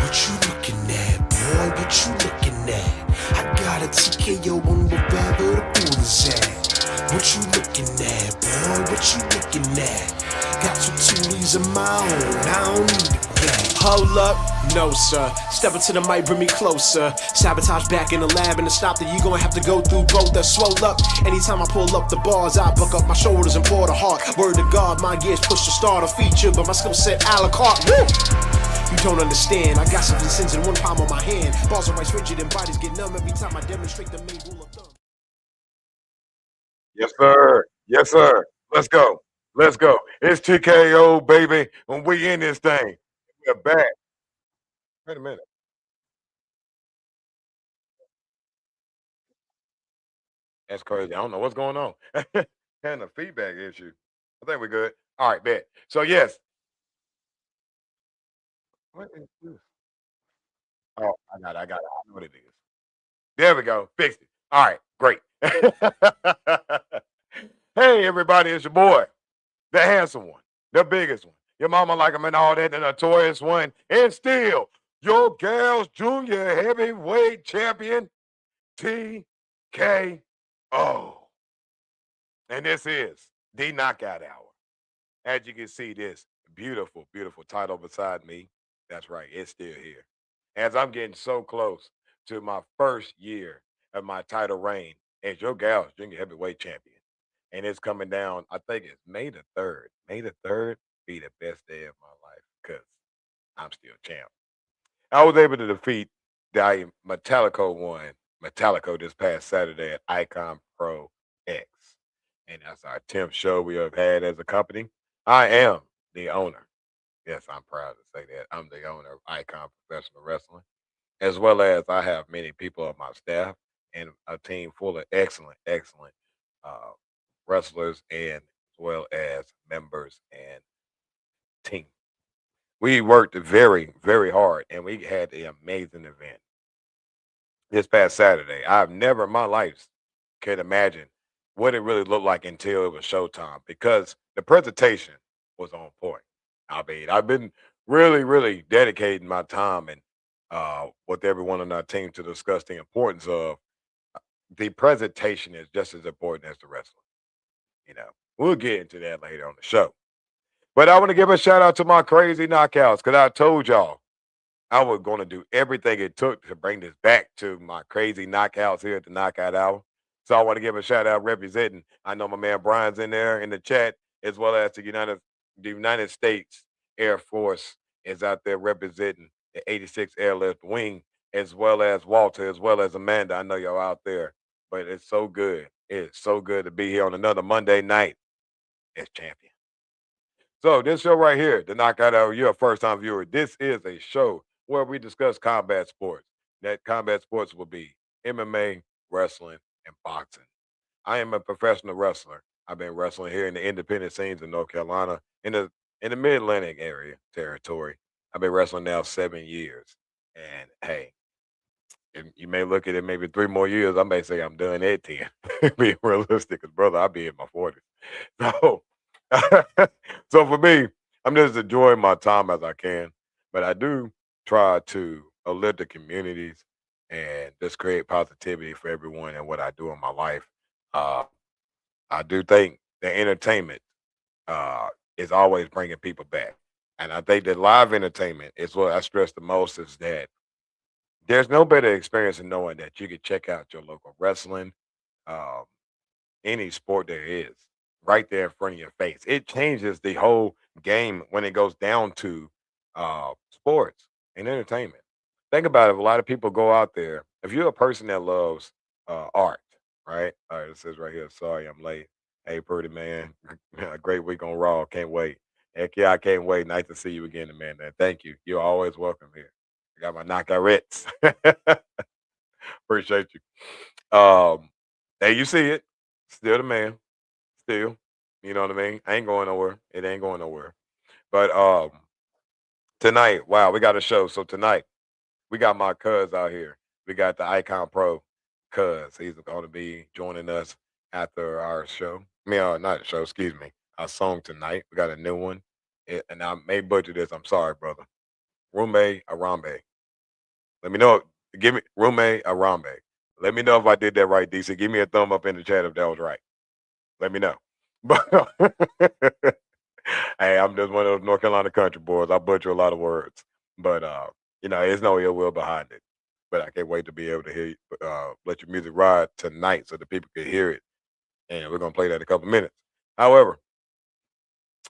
What you looking at, boy? What you looking at? I got a TKO on wherever the pool is at. What you looking at, boy? What you looking at? Got two Tulies of my own, I don't need a gat. Hold up, no sir. Step into the mic, bring me closer. Sabotage back in the lab, and to stop that, you gonna have to go through both. That swole up. Anytime I pull up the bars, I buck up my shoulders and pour the heart. Word to God, my gears push to start a feature, but my skill set a la carte. Woo! You don't understand. I got some sins in one palm on my hand. Balls are right rigid and bodies get numb every time I demonstrate the main rule of thumb. Yes, sir. Yes, sir. Let's go. Let's go. It's TKO, baby, and we in this thing. We're back. Wait a minute. That's crazy. I don't know what's going on. Having a feedback issue. I think we're good. All right, bet. So yes. What is this? Oh, I got it. I know what it is. There we go. Fixed it. All right, great. Hey, everybody, it's your boy, the handsome one, the biggest one. Your mama like him and all that, the notorious one, and still your girls junior heavyweight champion, TKO. And this is the Knockout Hour. As you can see, this beautiful, beautiful title beside me. That's right, it's still here. As I'm getting so close to my first year of my title reign as your gal's junior heavyweight champion. And it's coming down, I think it's May the 3rd. May the 3rd be the best day of my life because I'm still champ. I was able to defeat the Metallico one, Metallico this past Saturday at Icon Pro X. And that's our 10th show we have had as a company. I am the owner. Yes, I'm proud to say that. I'm the owner of Icon Professional Wrestling, as well as I have many people on my staff and a team full of excellent, excellent uh, wrestlers and as well as members and team. We worked very, very hard and we had an amazing event this past Saturday. I've never in my life could imagine what it really looked like until it was showtime because the presentation was on point. I mean, I've been really, really dedicating my time and with everyone on our team to discuss the importance of the presentation is just as important as the wrestling. You know, we'll get into that later on the show. But I want to give a shout out to my crazy knockouts because I told y'all I was going to do everything it took to bring this back to my crazy knockouts here at the Knockout Hour. So I want to give a shout out representing. I know my man Brian's in there in the chat, as well as the United States Air Force is out there representing the 86th Airlift Wing, as well as Walter, as well as Amanda. I know y'all out there, but it's so good. It's so good to be here on another Monday night as champion. So this show right here, the Knockout Hour, you're a first time viewer. This is a show where we discuss combat sports. That combat sports will be MMA, wrestling, and boxing. I am a professional wrestler. I've been wrestling here in the independent scenes in North Carolina, in the Mid Atlantic area territory. I've been wrestling now 7 years, and hey, you may look at it maybe 3 more years. I may say I'm done at 10. Being realistic, because brother, I'll be in my 40s. So, so for me, I'm just enjoying my time as I can, but I do try to uplift the communities and just create positivity for everyone and what I do in my life. Uh, I do think the entertainment is always bringing people back, and I think that live entertainment is what I stress the most. Is that there's no better experience than knowing that you can check out your local wrestling, um, any sport there is, right there in front of your face. It changes the whole game when it goes down to sports and entertainment. Think about it. A lot of people go out there. If you're a person that loves art, right? All right, it says right here. Sorry, I'm late. Hey, pretty man. A great week on Raw. Can't wait. Heck yeah, I can't wait. Nice to see you again, man. Thank you. You're always welcome here. I got my knockouts. Appreciate you. Hey, you see it. Still the man. Still. You know what I mean? I ain't going nowhere. It ain't going nowhere. But tonight, wow, we got a show. So tonight, we got my cuz out here. We got the Icon Pro cuz. He's going to be joining us after our show. I mean, not show, excuse me. Our song tonight. We got a new one. And I may butcher this. I'm sorry, brother. Rume Arambe. Let me know. Give me roommate Arambe. Let me know if I did that right, DC. Give me a thumb up in the chat if that was right. Let me know. But hey, I'm just one of those North Carolina country boys. I butcher a lot of words, but there's no ill will behind it. But I can't wait to be able to hear let your music ride tonight so the people can hear it, and we're gonna play that in a couple minutes. However,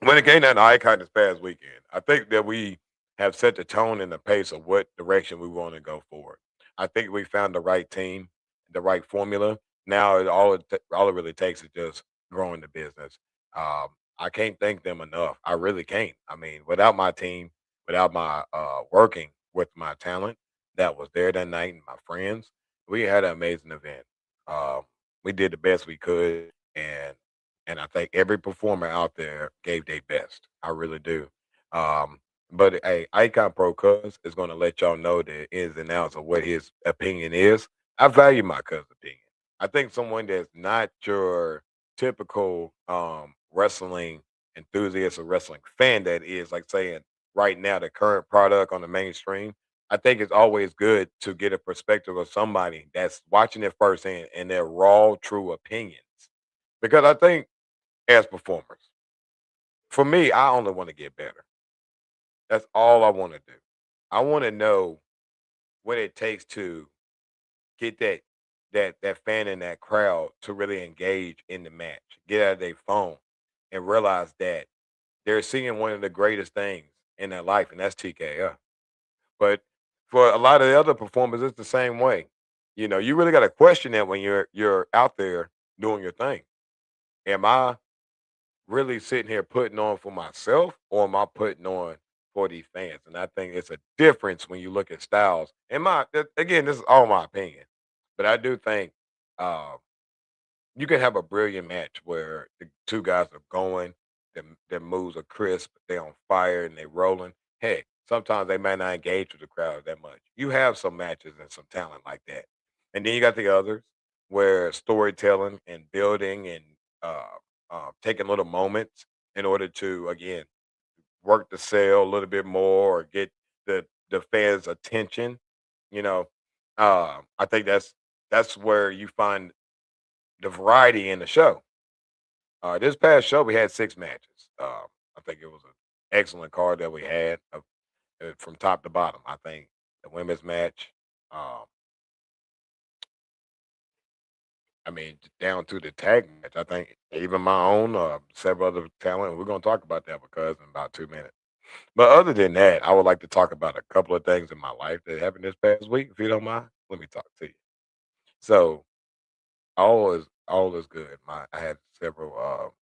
when it came down to Icon this past weekend, I think that we have set the tone and the pace of what direction we want to go forward. I think we found the right team, the right formula. Now all it really takes is just growing the business. I can't thank them enough. I really can't. I mean, without my team, without my working with my talent that was there that night and my friends, we had an amazing event. Um, we did the best we could, and I think every performer out there gave their best. I really do. But a Icon Pro Cuz is going to let y'all know the ins and outs of what his opinion is. I value my cousin's opinion. I think someone that's not your typical wrestling enthusiast or wrestling fan that is like saying right now the current product on the mainstream. I think it's always good to get a perspective of somebody that's watching it firsthand and their raw, true opinions. Because I think as performers. For me, I only want to get better. That's all I want to do. I want to know what it takes to get that fan in that crowd to really engage in the match, get out of their phone, and realize that they're seeing one of the greatest things in their life, and that's TKO. But for a lot of the other performers, it's the same way. You really got to question that when you're out there doing your thing. Am I really sitting here putting on for myself or am I putting on for these fans? And I think it's a difference when you look at styles. Again, this is all my opinion, but I do think uh, you can have a brilliant match where the two guys are going, their moves are crisp, they're on fire and they're rolling. Heck, sometimes they might not engage with the crowd that much. You have some matches and some talent like that. And then you got the others where storytelling and building and taking little moments in order to, again, work the sale a little bit more or get the fans' attention. You know, I think that's where you find the variety in the show. This past show, we had 6 matches. I think it was an excellent card that we had from top to bottom. I think the women's match, um, I mean, down to the tag match. I think even my own, several other talent. We're gonna talk about that because in about 2 minutes. But other than that, I would like to talk about a couple of things in my life that happened this past week. If you don't mind, let me talk to you. So all is good. I had several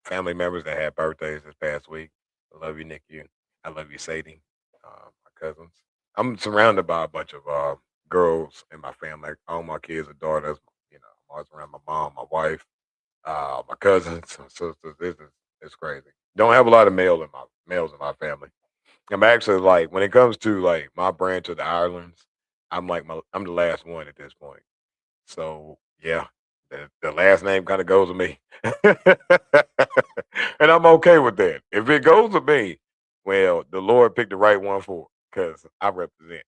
family members that had birthdays this past week. I love you, Nikki. I love you, Sadie. My cousins. I'm surrounded by a bunch of girls in my family. All my kids are daughters. I'm always around my mom, my wife, my cousins, my sisters. It's crazy. Don't have a lot of males in my family. I'm actually like when it comes to like my branch of the Irelands, I'm the last one at this point. So yeah, the last name kind of goes with me, and I'm okay with that. If it goes with me, well, the Lord picked the right one for because I represent.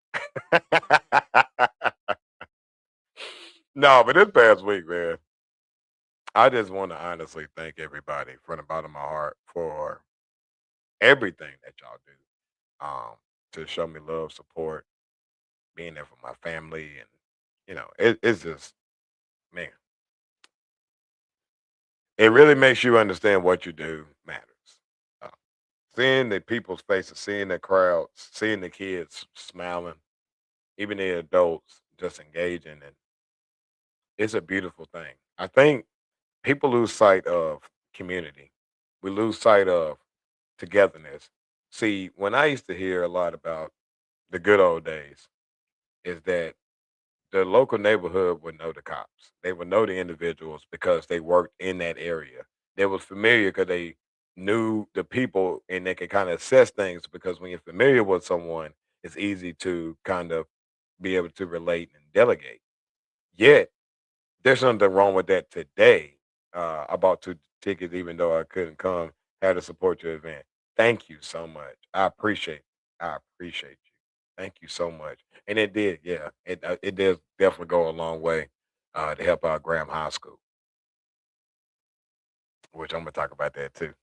No, but this past week, man, I just want to honestly thank everybody from the bottom of my heart for everything that y'all do to show me love, support, being there for my family, and it's just man, it really makes you understand what you do matters. Uh, Seeing the people's faces, seeing the crowds, seeing the kids smiling, even the adults just engaging, and it's a beautiful thing. I think people lose sight of community. We lose sight of togetherness. See, when I used to hear a lot about the good old days, is that the local neighborhood would know the cops. They would know the individuals because they worked in that area. They was familiar because they knew the people and they could kind of assess things because when you're familiar with someone, it's easy to kind of be able to relate and delegate. Yet there's something wrong with that today. I bought 2 tickets even though I couldn't come. Had to support your event. Thank you so much. I appreciate. I appreciate you. Thank you so much. And it did, yeah. It does definitely go a long way to help out Graham High School, which I'm gonna talk about that too.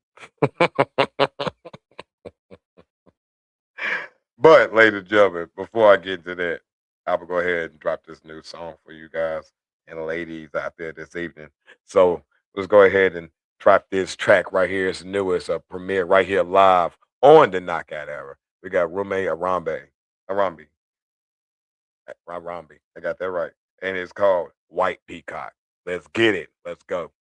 But, ladies and gentlemen, before I get into that, I will go ahead and drop this new song for you guys and ladies out there this evening. So let's go ahead and drop this track right here. It's the newest premiere right here live on the Knockout Era. We got Roommate Arambi, Arambi. I got that right. And it's called White Peacock. Let's get it. Let's go.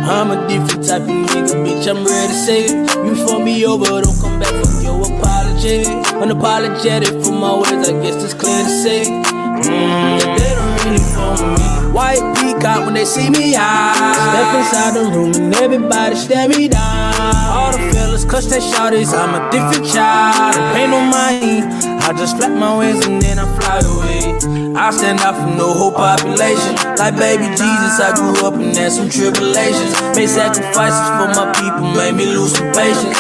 I'm a different type of nigga, bitch, I'm ready to say it. You fuck me over, don't come back from your apology. Unapologetic for my ways, I guess it's clear to say. They don't really fuck with me. White peacock when they see me high. Step inside the room and everybody stare me down. All the fellas clutch their shawties, I'm a different child. Don't pay no mind, I just flap my wings and then I fly away. I stand out from the whole population. Like baby Jesus, I grew up and had some tribulations. Made sacrifices for my people, made me lose some patience.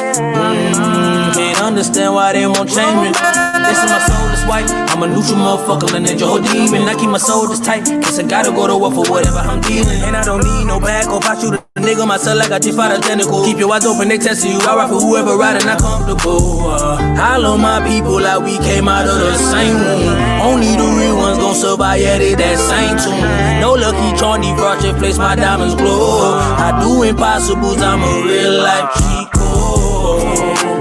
Can't understand why they won't change me. Listen, my soul is white, I'm a neutral motherfucker, and a whole demon. I keep my soul this tight, cause I gotta go to war for whatever I'm dealing. And I don't need no backup, I shoot a nigga myself like I just fought a tentacle. Keep your eyes open, they testing you, I ride for whoever riding, not comfortable. I love my people like we came out of the same womb. Only the real ones gon' survive, yeah, they that same tune. No lucky charm, defrost, place my diamonds glow. I do impossibles, I'm a real life Chico.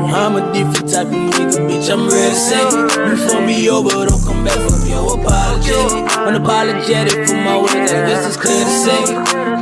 I'm a different type of nigga, bitch, I'm ready to say it. You fuck me over, don't come back from your apology. Unapologetic for my ways, I guess it's clear to say.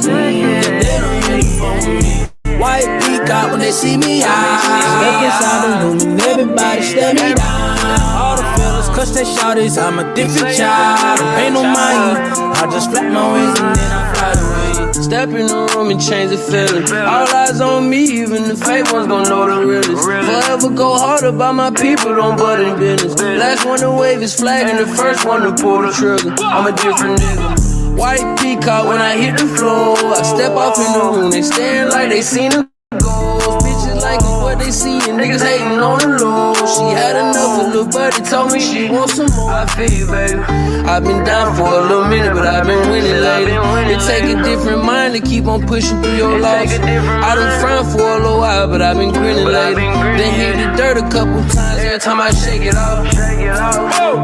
They don't really fuck with me. White peacock when they see me high. Step inside the room and everybody stare me down. All the fellas clutch their shawties, I'm a different child. Don't pay no mind, I just flap my wings and then I fly away. Step in the room and change the feeling. All eyes on me, even the fake ones gon' know the realest. Forever go harder by my people, don't butt in business. Last one to wave his flag and the first one to pull the trigger. I'm a different nigga. White peacock when I hit the floor. I step off in the room, they staring like they seen a ghost. Bitches like what they see and niggas hating on the low. She had enough of little buddy, told me she wants some more. I feel you, baby. I've been down for a little minute, but I've been winning lately. It take a different mind to keep on pushing through your loss. I done frowned for a little while, but I've been grinning lately. Then hit the dirt a couple times, every time I shake it off.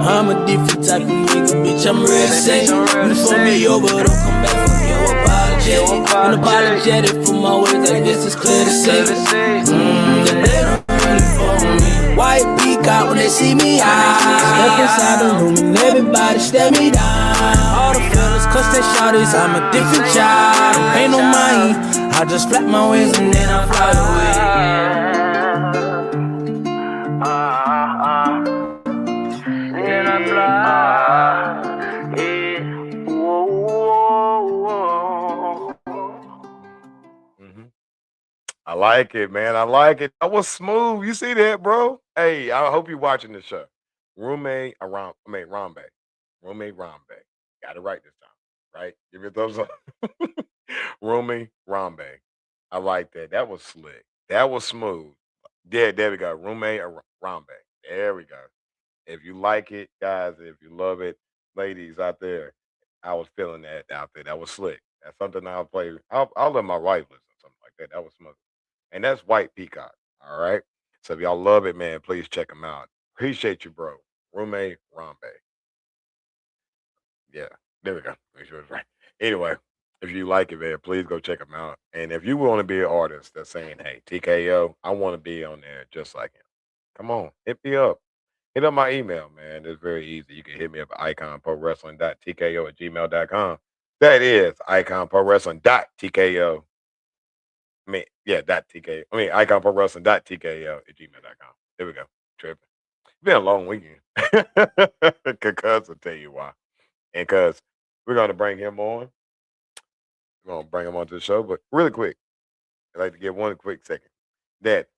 I'm a different type of nigga, bitch, I'm ready to say. You fuck me over, don't come back from your apology. Unapologetic for my ways, I guess it's clear to say. They don't really fuck with me. White peacock when they see me high. Step inside the room and everybody stare me down. All the fellas clutch their shawties, I'm a different child. Don't pay no mind, I just flap my wings and then I fly away. Then I fly. I like it, man. I like it. That was smooth. You see that, bro? Hey, I hope you're watching the show. Roommate Rambe. Roommate Rambe. Got it right this time, right? Give me a thumbs up. Roommate Rambe. I like that. That was slick. That was smooth. Yeah, there we go. Roommate Rambe. There we go. If you like it, guys, if you love it, ladies out there, I was feeling that out there. That was slick. That's something I'll play. I'll let my wife listen to something like that. That was smooth. And that's White Peacock. All right. So if y'all love it, man, please check him out. Appreciate you, bro. Roommate Rambe. Yeah, there we go. Make sure it's right. Anyway, if you like it, man, please go check him out. And if you want to be an artist that's saying, hey, TKO, I want to be on there just like him. Come on, hit me up. Hit up my email, man. It's very easy. You can hit me up at iconprowrestling.tko@gmail.com. That is iconprowrestling.tko. I mean, yeah, .tko. I mean, iconprowrestling.tko@gmail.com. There we go. Tripping. It's been a long weekend. Cause I'll tell you why. And cause we're gonna bring him on. We're gonna bring him onto the show, but really quick, I'd like to give one quick second. That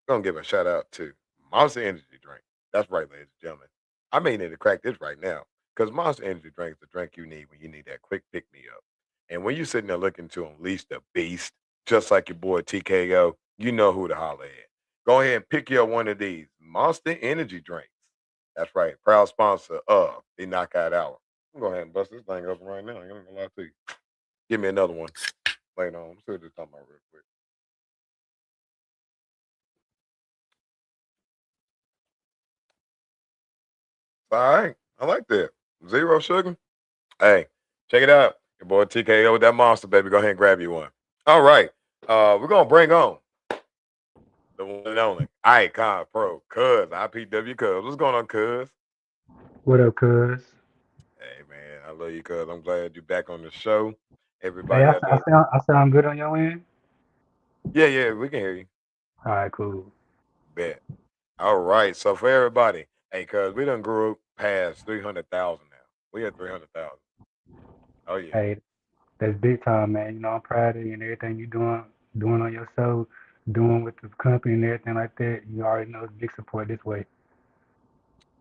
gonna give a shout out to Monster Energy Drink. That's right, ladies and gentlemen. I may need to crack this right now because Monster Energy Drink is the drink you need when you need that quick pick me up. And when you're sitting there looking to unleash the beast, just like your boy TKO, you know who to holler at. Go ahead and pick you up one of these Monster Energy Drinks. That's right, proud sponsor of the Knockout Hour. I'm gonna go ahead and bust this thing open right now. I ain't gonna lie to you. Give me another one later on. Let's see what this talking about real quick. All right, I like that. Zero sugar. Hey, check it out. Your boy TKO with that monster, baby. Go ahead and grab you one. All right. We're gonna bring on the one and only Icon Pro, Cuz, IPW Cuz. What's going on, Cuz? What up, cuz? Hey man, I love you, Cuz. I'm glad you're back on the show. Hey, Everybody out there. I sound good on your end? Yeah, we can hear you. All right, cool. Bet. All right. So for everybody, hey, Cuz, we done grew past 300,000 now. We at 300,000. Oh yeah. Hey, that's big time, man. You know, I'm proud of you and everything you doing on your show, doing with the company and everything like that. You already know it's big support this way.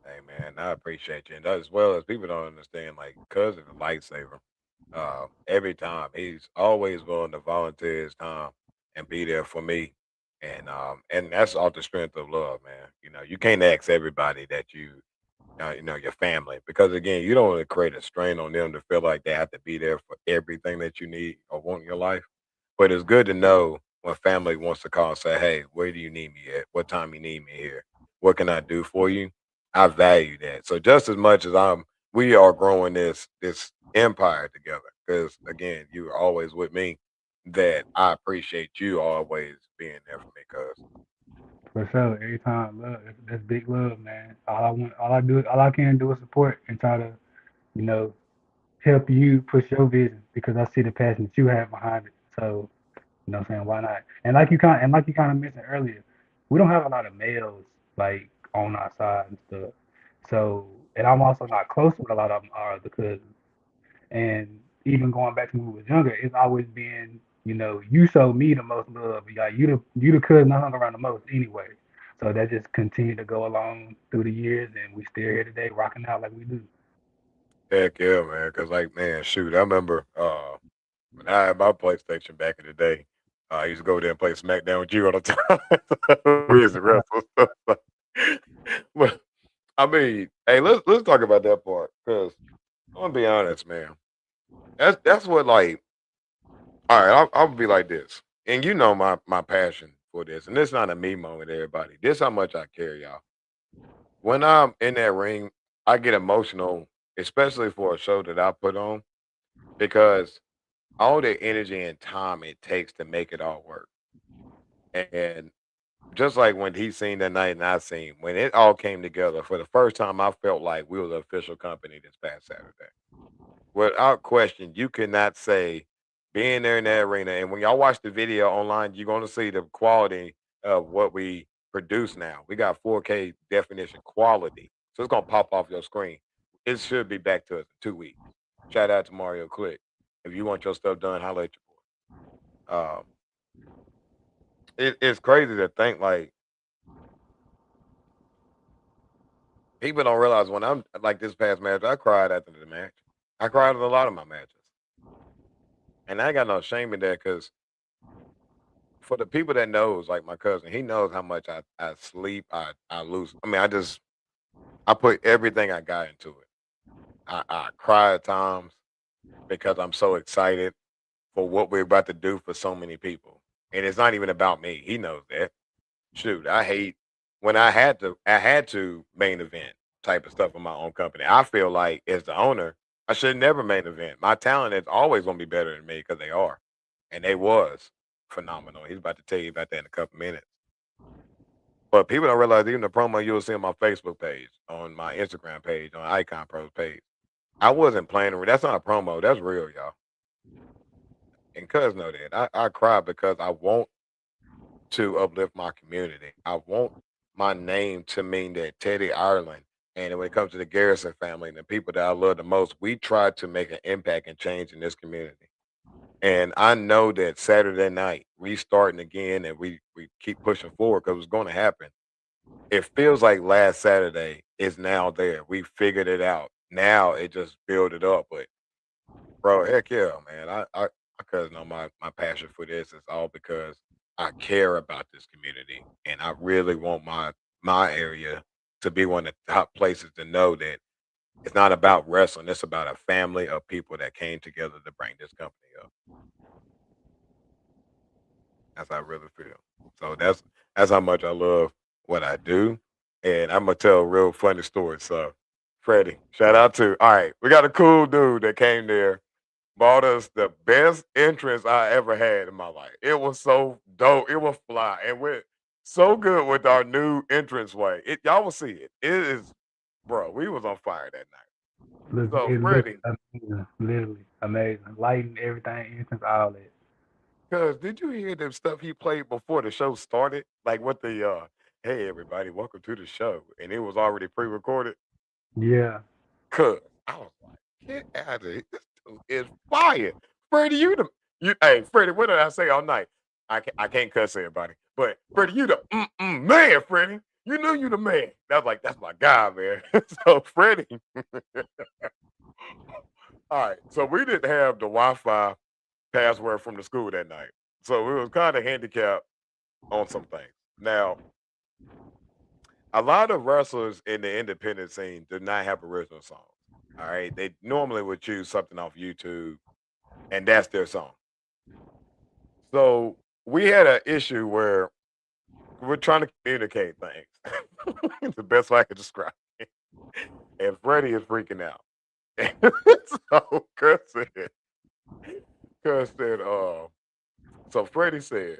Hey man, I appreciate you, and as well as people don't understand, like, Cuz is a lifesaver. Every time he's always willing to volunteer his time and be there for me, and that's all the strength of love, man. You know, you can't ask everybody that your family, because again, you don't want to create a strain on them to feel like they have to be there for everything that you need or want in your life. But it's good to know when family wants to call and say, "Hey, where do you need me at? What time you need me here? What can I do for you?" I value that. So just as much as we are growing this empire together. Because again, you are always with me. That I appreciate you always being there for me. Cause For sure. Every time, love. That's big love, man. All I can do is support and try to, you know, help you push your vision because I see the passion that you have behind it. So, you know what I'm saying? Why not? Like you kind of mentioned earlier, we don't have a lot of males like on our side and stuff. So, and I'm also not close with a lot of them are the cousins. And even going back to when we was younger, it's always been, you know, you showed me the most love. Like you the cousin I hung around the most anyway. So that just continued to go along through the years, and we still here today, rocking out like we do. heck yeah, man. Cause like man, shoot, I remember when I had my PlayStation back in the day. I used to go there and play SmackDown with you all the time. We used to wrestle. But I mean, hey, let's talk about that part because I'm gonna be honest, man. That's what like. All right, I'll be like this, and you know my passion for this, and it's not a me moment, everybody. This how much I care, y'all. When I'm in that ring, I get emotional, especially for a show that I put on, because all the energy and time it takes to make it all work. And just like when he seen that night and I seen, when it all came together for the first time, I felt like we were the official company this past Saturday. Without question, you cannot say being there in that arena. And when y'all watch the video online, you're going to see the quality of what we produce now. We got 4K definition quality. So it's going to pop off your screen. It should be back to us in 2 weeks. Shout out to Mario Click. If you want your stuff done, holla at your boy. It's crazy to think like people don't realize when I'm like this past match, I cried after the match. I cried at a lot of my matches. And I ain't got no shame in that because for the people that knows, like my cousin, he knows how much I sleep, I lose. I mean, I put everything I got into it. I cry at times because I'm so excited for what we're about to do for so many people. And it's not even about me. He knows that. Shoot, I hate when I had to main event type of stuff in my own company. I feel like as the owner, I should never main event. My talent is always gonna be better than me because they are. And they was phenomenal. He's about to tell you about that in a couple minutes. But people don't realize even the promo you'll see on my Facebook page, on my Instagram page, on Icon Pro's page. I wasn't playing. That's not a promo. That's real, y'all. And cuz know that. I cry because I want to uplift my community. I want my name to mean that Teddy Ireland And when it comes to the Garrison family and the people that I love the most, we try to make an impact and change in this community. And I know that Saturday night, restarting again, and we keep pushing forward because it's going to happen. It feels like last Saturday is now there. We figured it out. Now it just build it up. But bro, heck yeah, man. I cuz know my passion for this is all because I care about this community and I really want my area to be one of the top places to know that it's not about wrestling, it's about a family of people that came together to bring this company up. That's how I really feel. So that's how much I love what I do. And I'm gonna tell a real funny story. So Freddie, shout out to all right, we got a cool dude that came there, bought us the best entrance I ever had in my life. It was so dope. It was fly. And we're so good with our new entrance way. Y'all will see it. It is, bro, we was on fire that night. Look, So it looks Freddie, amazing, literally amazing. Lighting, everything, entrance, all that. cuz did you hear the stuff he played before the show started? Like what the hey everybody, welcome to the show. And it was already pre-recorded. Yeah. Cuz I was like, get out of here. This dude is fire. Freddie, you hey Freddie, what did I say all night? I can't cuss everybody. But Freddie, you the man, Freddie. You knew you the man. That's my guy, man. So Freddie. All right. So we didn't have the Wi-Fi password from the school that night. So we was kind of handicapped on some things. Now, a lot of wrestlers in the independent scene do not have original songs. All right. They normally would choose something off YouTube and that's their song. So we had an issue where we're trying to communicate things. The best way I could describe it. And Freddie is freaking out. So Cuz said, so Freddie said,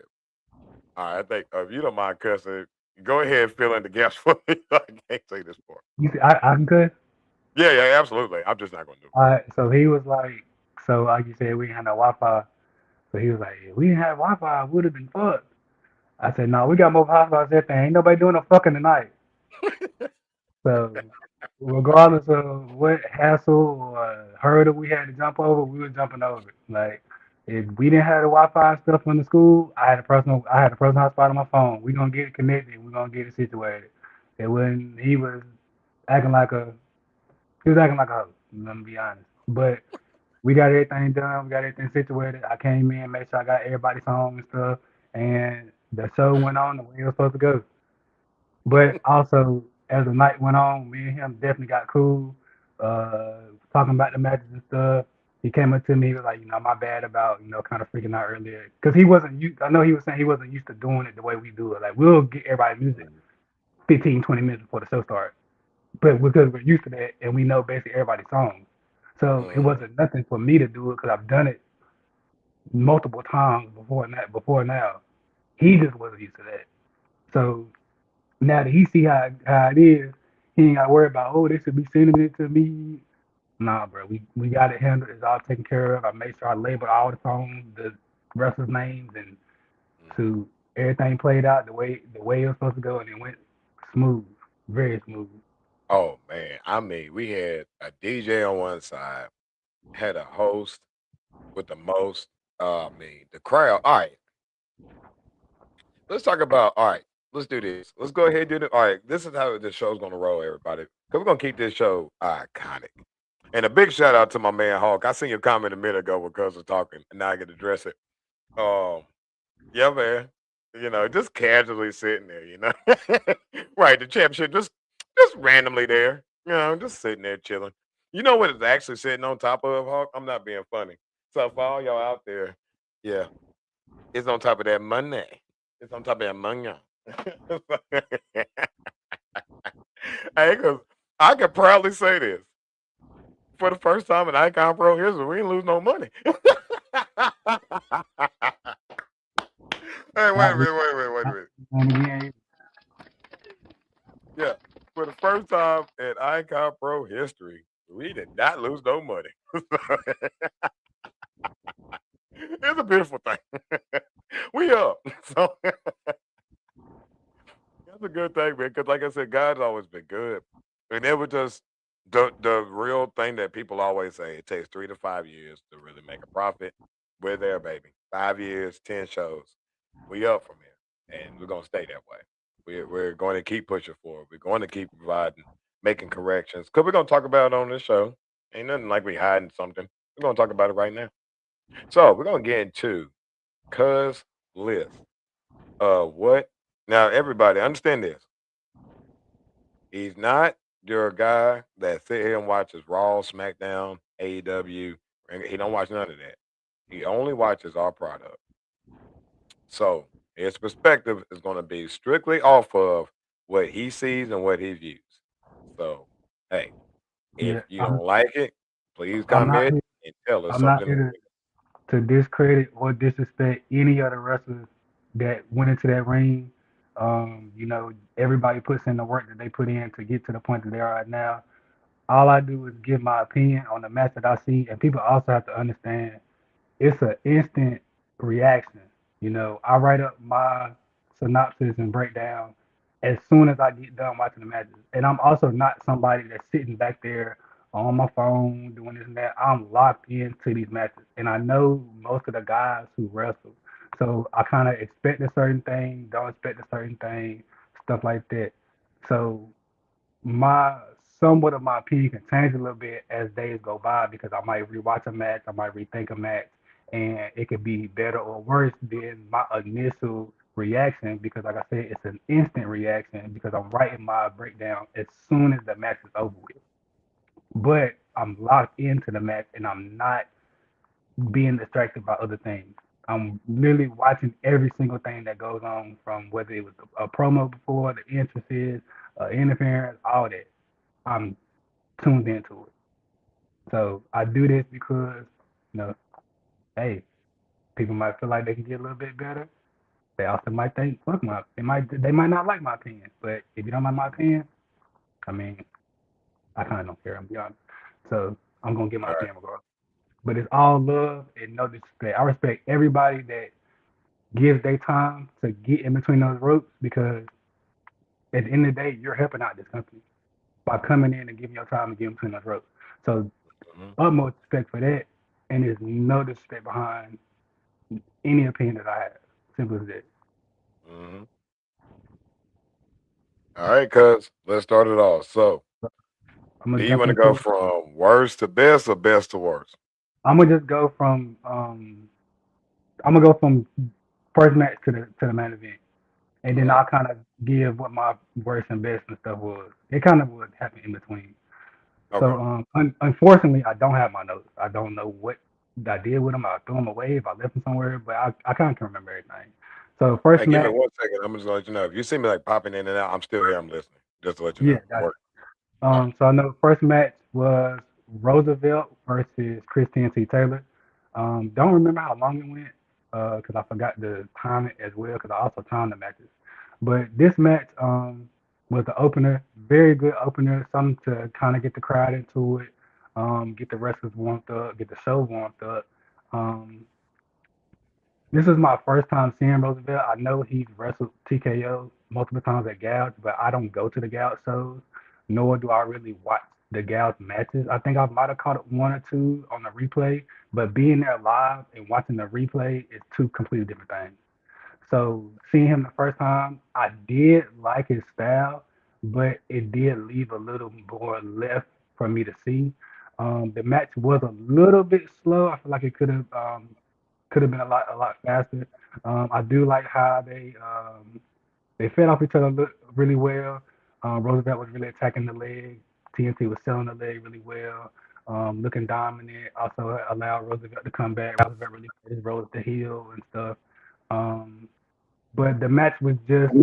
all right, I think if you don't mind cussing, go ahead and fill in the gaps for me. I can't say this part. You see, I can cut. Yeah, yeah, absolutely. I'm just not gonna do it. All right. So he was like, so like you said, we didn't have no Wi-Fi. So he was like, if we didn't have Wi-Fi, would have been fucked. I said, no, we got more Wi-Fi than everything. Ain't nobody doing no fucking tonight. So regardless of what hassle or hurdle we had to jump over, we were jumping over it. Like if we didn't have the Wi-Fi stuff in the school, I had a personal hotspot on my phone. We gonna get it connected. We gonna get it situated. It wasn't. Acting like a he was acting like a hoe. Let me be honest. But we got everything done. We got everything situated. I came in, made sure I got everybody's home and stuff, and the show went on the way it was supposed to go. But also, as the night went on, me and him definitely got cool. Talking about the matches and stuff. He came up to me, he was like, my bad about, kind of freaking out earlier. Because he wasn't used, I know he was saying he wasn't used to doing it the way we do it. Like, we'll get everybody music 15, 20 minutes before the show starts. But because we're used to that and we know basically everybody's songs. So it Mhm. wasn't nothing for me to do it because I've done it multiple times before now. He just wasn't used to that. So now that he see how it is, he ain't got to worry about, oh, they should be sending it to me. Nah, bro, we got it handled. It's all taken care of. I made sure I labeled all the songs, the wrestlers' names, and Mhm. to everything played out the way it was supposed to go, and it went smooth, very smooth. Oh man, I mean, we had a DJ on one side, had a host with the most. I mean, the crowd. All right, let's talk about. All right, let's do this. Let's go ahead and do it. All right, this is how the show's gonna roll, everybody. Cause we're gonna keep this show iconic. And a big shout out to my man Hawk. I seen your comment a minute ago because we're talking, and now I get to address it. Um, yeah, man. Just casually sitting there. Right? The championship just randomly there. Just sitting there chilling. You know what it's actually sitting on top of, Hawk? I'm not being funny. So for all y'all out there, yeah, it's on top of that money. It's on top of that money. Hey, cause I can proudly say this. For the first time in Icon Pro history, we ain't lose no money. Hey, wait a Not, minute, wait a minute, wait a not minute. again. Yeah, for the first time in Icon Pro history, we did not lose no money. It's a beautiful thing. We up. So that's a good thing, man. Because like I said, God's always been good. And it was just the real thing that people always say. It takes 3 to 5 years to really make a profit. We're there, baby. 5 years, 10 shows. We up from here, and we're gonna stay that way. We're going to keep pushing forward. We're going to keep providing, making corrections. Cause we're gonna talk about it on this show. Ain't nothing like we hiding something. We're gonna talk about it right now. So we're gonna get into Cuz list. What? Now, everybody, understand this. He's not your guy that sit here and watches Raw, SmackDown, AEW. And he don't watch none of that. He only watches our product. So his perspective is going to be strictly off of what he sees and what he views. So, hey, if Yeah, you don't like it, please I'm not comment here. and tell us I'm not something. here to discredit or disrespect any of the wrestlers that went into that ring. Everybody puts in the work that they put in to get to the point that they are at now. All I do is give my opinion on the match that I see, and people also have to understand it's an instant reaction. I write up my synopsis and breakdown as soon as I get done watching the matches. And I'm also not somebody that's sitting back there on my phone doing this and that. I'm locked into these matches, and I know most of the guys who wrestle. So I kind of expect a certain thing, don't expect a certain thing, stuff like that. So my somewhat of my opinion can change a little bit as days go by because I might rewatch a match, I might rethink a match, and it could be better or worse than my initial reaction because, like I said, it's an instant reaction because I'm writing my breakdown as soon as the match is over with. But I'm locked into the match and I'm not being distracted by other things. I'm literally watching every single thing that goes on from whether it was a promo before, the entrances, interference, all that. I'm tuned into it. So I do this because, you know, hey, people might feel like they can get a little bit better. They also might think, fuck my, they might not like my opinion. But if you don't like my opinion, I mean, I kind of don't care. I'm be honest. So I'm gonna get my All right. opinion regardless. But it's all love and no disrespect. I respect everybody that gives their time to get in between those ropes because at the end of the day, you're helping out this company by coming in and giving your time and getting between those ropes. So Mhm. utmost respect for that, and there's no disrespect behind any opinion that I have. Simple as that. Mhm. All right, cuz let's start it off. So, I'm do gonna you jump want to go into it. from worst to best or best to worst? I'm gonna just go from I'm gonna go from first match to the main event, and then Mhm. I'll kind of give what my worst and best and stuff was. It kind of would happen in between. So Okay. unfortunately, I don't have my notes. I don't know what I did with them. I threw them away if I left them somewhere, but I kind of can remember everything. So first Hey, give me match, 1 second. I'm just gonna let you know. If you see me like popping in and out, I'm still here. I'm listening. Just to let you yeah, know. I'm gotcha. working. All right. So I know the first match was Roosevelt versus Chris TNT Taylor. Don't remember how long it went because I forgot to time it as well because I also timed the matches. But this match was the opener, very good opener, something to kind of get the crowd into it, get the wrestlers warmed up, get the show warmed up. Um, this is my first time seeing Roosevelt. I know he's wrestled TKO multiple times at Gouge, but I don't go to the Gouge shows, nor do I really watch the Gouge matches. I think I might have caught one or two on the replay, but being there live and watching the replay is two completely different things. So seeing him the first time, I did like his style, but it did leave a little more left for me to see. The match was a little bit slow. I feel like it could have been a lot faster. I do like how they fed off each other really well. Roosevelt was really attacking the leg. TNT was selling the leg really well, looking dominant. Also allowed Roosevelt to come back. Roosevelt really played his role at the heel and stuff. Um, but the match was just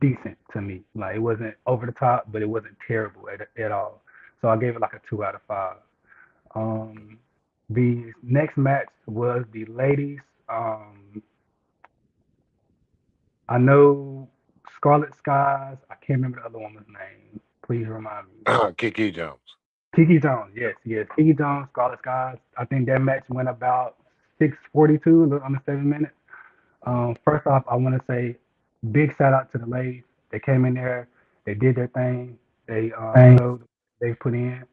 decent to me. Like it wasn't over the top, but it wasn't terrible at all. So I gave it like a 2 out of 5. Um, the next match was the ladies. Um, I know Scarlet Skies. I can't remember the other woman's name. Please remind me. Kiki Jones. Kiki Jones. Yes, yes. Kiki Jones, Scarlet Skies. I think that match went about 6:42, a little under 7 minutes. Mhm. First off, I want to say big shout out to the ladies. They came in there. They did their thing. showed they put in.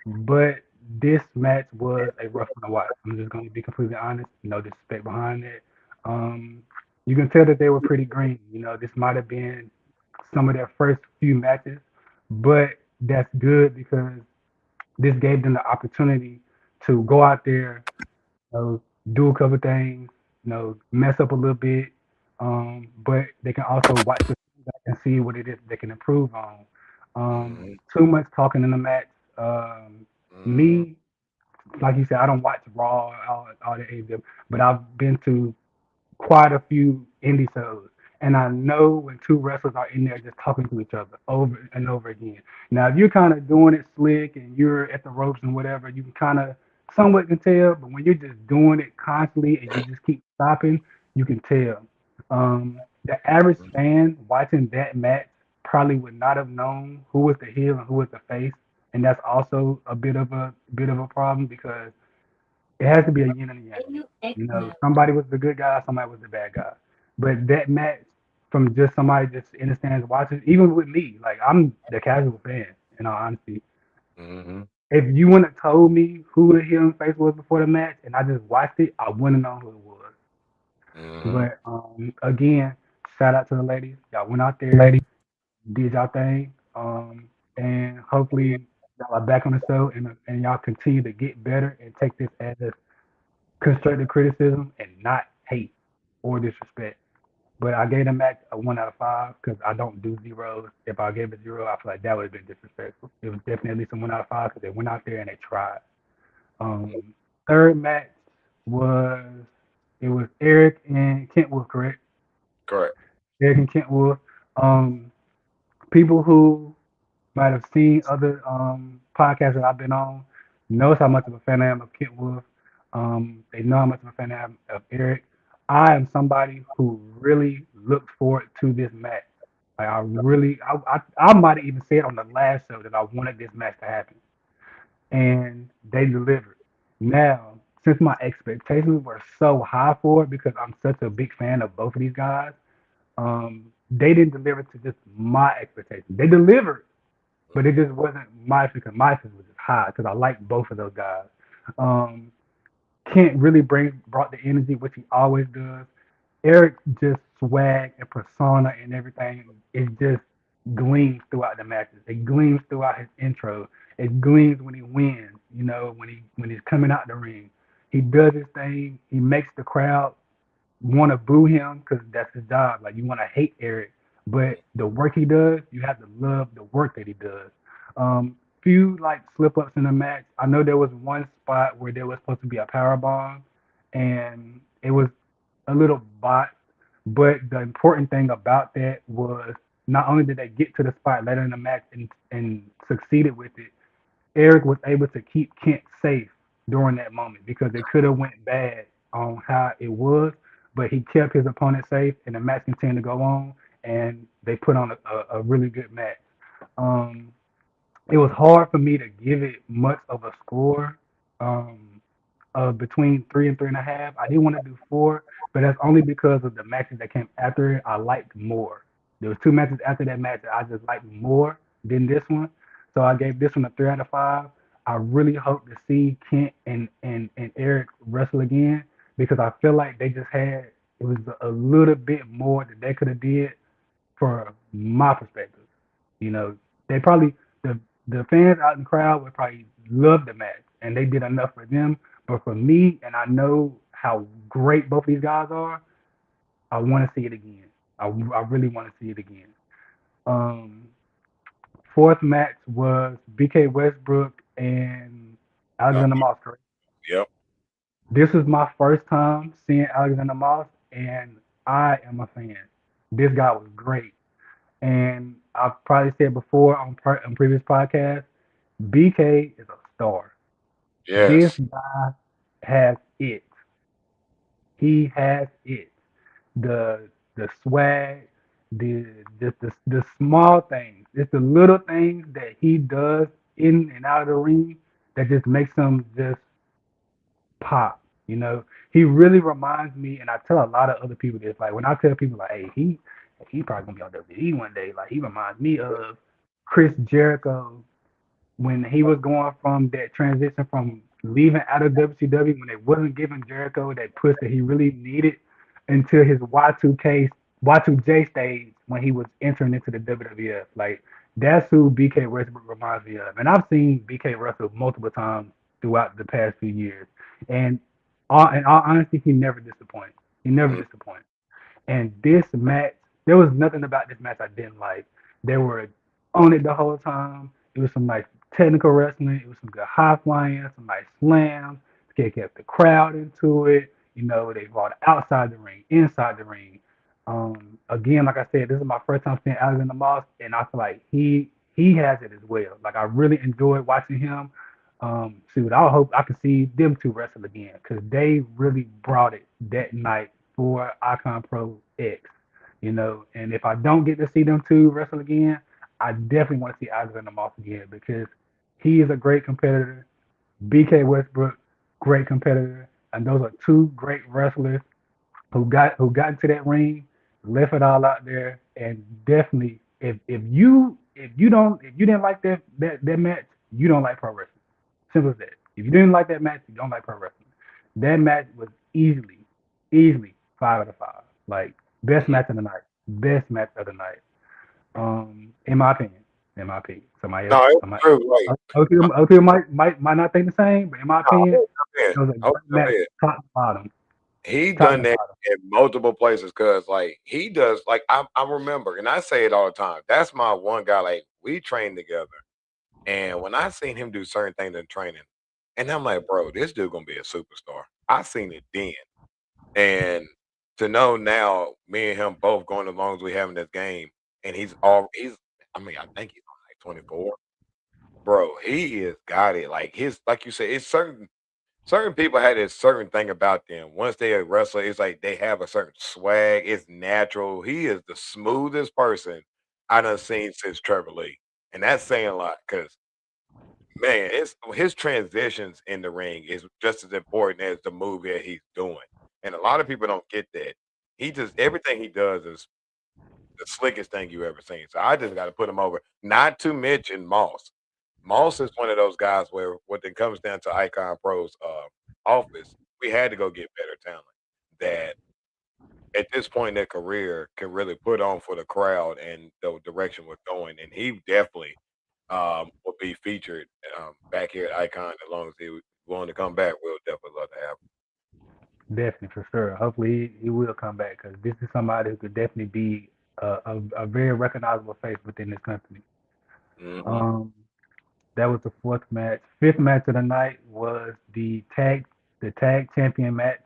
But this match was a rough one to watch. I'm just going to be completely honest. No disrespect behind it. Um, you can tell that they were pretty green. This might have been some of their first few matches, but that's good because this gave them the opportunity to go out there, do a couple things, mess up a little bit, but they can also watch the back and see what it is they can improve on. Mhm. Too much talking in the match. Mhm. Me, like you said, I don't watch Raw, all the AEW, but I've been to quite a few indie shows. And I know when two wrestlers are in there just talking to each other over and over again. Now, if you're kind of doing it slick and you're at the ropes and whatever, you can kind of somewhat can tell. But when you're just doing it constantly and you just keep stopping, you can tell. The average fan watching that match probably would not have known who was the heel and who was the face, and that's also a bit of a problem because it has to be a yin and a yang. Somebody was the good guy, somebody was the bad guy. But that match from just somebody just in the stands watching, even with me, like I'm the casual fan, in all honesty. Mhm. If you wouldn't have told me who the heel and face was before the match and I just watched it, I wouldn't have known who it was. Mhm. But again, shout out to the ladies. Y'all went out there, did y'all thing. And hopefully y'all are back on the show and y'all continue to get better and take this as constructive criticism and not hate or disrespect. But I gave the match a 1 out of 5 because I don't do zeros. If I gave it 0, I feel like that would have been disrespectful. It was definitely at least a 1 out of 5 because they went out there and they tried. Um, Third match was it was Eric and Kentwood, correct? Correct. Eric and Kentwood. Um, People who might have seen other podcasts that I've been on knows how much of a fan I am of Kentwood. They know how much of a fan I am of Eric. I am somebody who really looked forward to this match. Like I really, I might have even said on the last show that I wanted this match to happen, and they delivered. Now, since my expectations were so high for it because I'm such a big fan of both of these guys, they didn't deliver to just my expectations. They delivered, but it just wasn't my because my expectations was just high because I like both of those guys. Um, Kent really brought the energy, which he always does. Eric just swag and persona and everything. It just gleams throughout the matches. It gleams throughout his intro. It gleams when he wins. When he's coming out the ring, he does his thing. He makes the crowd want to boo him because that's his job. Like you want to hate Eric, but the work he does, you have to love the work that he does. Few like slip ups in the match. I know there was one spot where there was supposed to be a power bomb, and it was a little bot. But the important thing about that was not only did they get to the spot later in the match and succeeded with it, Eric was able to keep Kent safe during that moment because it could have went bad on how it was, but he kept his opponent safe and the match continued to go on and they put on a really good match. Um, it was hard for me to give it much of a score of between 3 and 3.5. I didn't want to do 4, but that's only because of the matches that came after it. I liked more. There was 2 matches after that match that I just liked more than this one, so I gave this one a 3 out of 5. I really hope to see Kent and Eric wrestle again because I feel like they just had it was a little bit more that they could have did for my perspective. You know, they probably the fans out in the crowd would probably love the match, and they did enough for them. But for me, and I know how great both of these guys are, I want to see it again. I really want to see it again. Um, Fourth match was BK Westbrook and Uh, Alexander Moss. Correct? yep. This was my first time seeing Alexander Moss, and I am a fan. This guy was great. And I've probably said before on previous podcasts, BK is a star. This Yes. guy has it. He has it. The swag, the the small things. It's the little things that he does in and out of the ring that just makes him just pop. He really reminds me, and I tell a lot of other people this. Like when I tell people, like, hey, he probably gonna be on WWE one day. Like he reminds me of. Chris Jericho, when he was going from that transition from leaving out of WCW, when they wasn't giving Jericho that push that he really needed until his Y2J stage when he was entering into the WWF. Like that's who BK Westbrook reminds me of. And I've seen BK wrestle multiple times throughout the past few years. And in all honesty, he never disappoints. He never Mm. disappoints. And this match, there was nothing about this match I didn't like. They were on it the whole time. It was some like technical wrestling. It was some good high flying, some nice slams. They kept the crowd into it. You know, they fought outside the ring, inside the ring. Again, like I said, this is my first time seeing Alexander Moss, and I feel like he has it as well. Like I really enjoyed watching him. Shoot, I hope I can see them two wrestle again because they really brought it that night for Icon Pro X, you know. And if I don't get to see them two wrestle again, I definitely want to see Alexander Moss again because he is a great competitor. BK Westbrook, great competitor, and those are two great wrestlers who got into that ring, left it all out there, and definitely if you didn't like that match, you don't like pro wrestling. Simple as that. If you didn't like that match, you don't like pro wrestling. That match was easily 5 out of 5. Like best match of the night. Best match of the night. In my opinion. In my opinion. Somebody else, No, it's somebody true. Like, OT might not think the same, but in my no, opinion, man, it was a oh, great match, top to bottom. he Top done to that bottom. in multiple places because like he does like I remember and I say it all the time. That's my one guy. Like we train together, and when I seen him do certain things in training, and I'm like, bro, this dude gonna be a superstar. I seen it then, and to know now, me and him both going as long as we have in this game, and he's I mean I think he's like 24, bro. He is got it. Like his like you said, it's certain people had this certain thing about them. Once they a wrestler, it's like they have a certain swag. It's natural. He is the smoothest person I done seen since Trevor Lee. And that's saying a lot because man, it's his transitions in the ring is just as important as the move that he's doing. And a lot of people don't get that. He just everything he does is the slickest thing you ever seen. So I just got to put him over. Not to mention Moss. Moss is one of those guys where when it comes down to Icon Pro's office, we had to go get better talent that at this point in their career can really put on for the crowd and the direction we're going. And he definitely will be featured back here at Icon as long as he willing to come back. We'll definitely love to have Definitely, for sure. Hopefully, he will come back because this is somebody who could definitely be a very recognizable face within this company. him. Um, that was the fourth match. Fifth match of the night was the tag champion match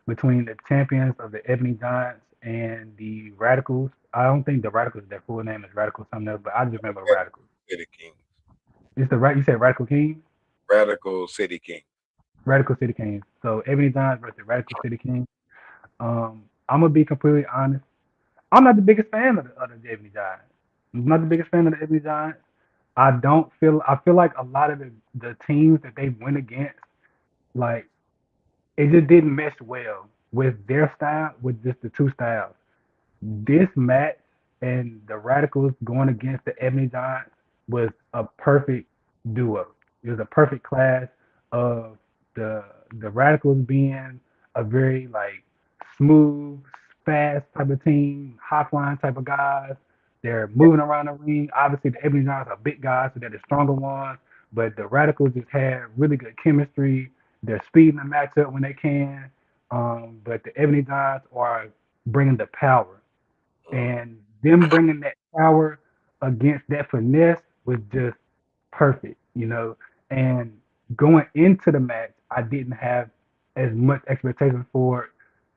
between the champions of the Ebony Giants and the Radicals. I don't think the Radicals, their full name is Radical something else, but I just remember Radicals. City King. It's the right. You said Radical King, Radical City King. Radical City Kings. So Ebony Giants versus Radical City Kings. I'm gonna be completely honest. I'm not the biggest fan of the Ebony Giants. I'm not the biggest fan of the Ebony Giants. I feel like a lot of the teams that they went against, like it just didn't mesh well with their style, with just the two styles. This match and the Radicals going against the Ebony Giants was a perfect duo. It was a perfect clash of the the Radicals being a very like smooth, fast type of team, high flying type of guys. They're moving around the ring. Obviously, the Ebony Giants are big guys, so they're the stronger ones. But the Radicals just had really good chemistry. They're speeding the match up when they can. But the Ebony Giants are bringing the power, and them bringing that power against that finesse was just perfect, you know. And going into the match, I didn't have as much expectations for it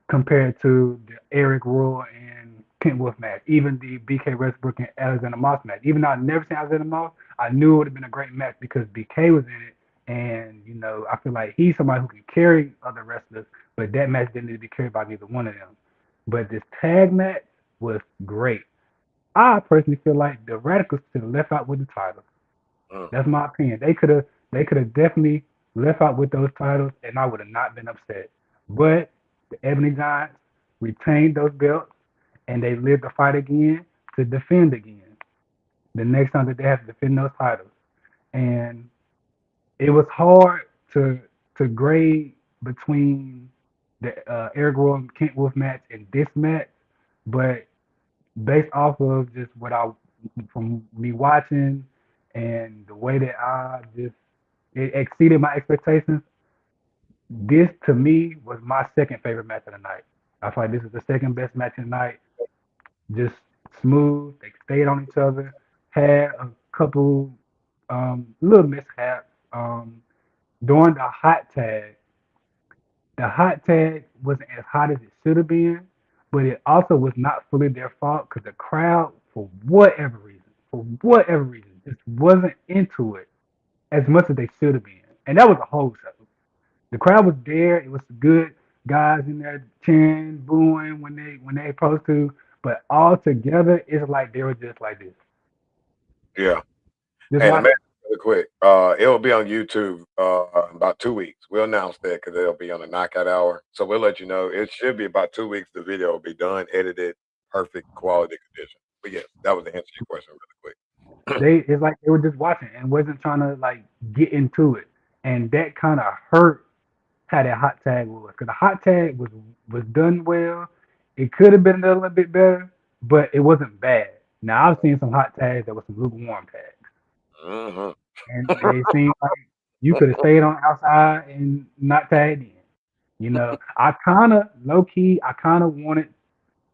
compared to the Eric Rowe and Kent Wolf match, even the BK Westbrook and Alexander Moss match. Even though I never seen Alexander Moss, I knew it would have been a great match because BK was in it. And, you know, I feel like he's somebody who can carry other wrestlers, but that match didn't need to be carried by neither one of them. But this tag match was great. I personally feel like the Radicals should have left out with the titles. Mm. That's my opinion. They could have definitely left out with those titles, and I would have not been upset. But the Ebony Giants retained those belts, and they lived to fight again to defend again. the next time that they have to defend those titles. And it was hard to grade between the Eric Rowan and Kent Wolf match and this match, but based off of just what I from me watching and the way that I just it exceeded my expectations. This to me was my second favorite match of the night. I feel like this is the second best match of the night. Just smooth. They stayed on each other. Had a couple little mishaps. During the hot tag, the hot tag wasn't as hot as it should have been, but it also was not fully their fault because the crowd, for whatever reason, just wasn't into it as much as they should have been. And that was a whole show. The crowd was there. It was good guys in there cheering, booing when they supposed to. But all together, it's like they were just like this. Yeah. Just And the like match, really quick, it'll be on YouTube in about 2 weeks. We'll announce that because it'll be on the Knockout Hour. So we'll let you know. It should be about 2 weeks. The video will be done, edited, perfect quality condition. But yes, that was the answer to your question really quick. it's like they were just watching and wasn't trying to like get into it, and that kind of hurt how that hot tag was because the hot tag was done well. It could have been a little bit better, but it wasn't bad. Now I've seen some hot tags that were some lukewarm tags, Hmm. and they seem like you could have stayed on outside and not tagged in. You know, I kind of low key, I kind of wanted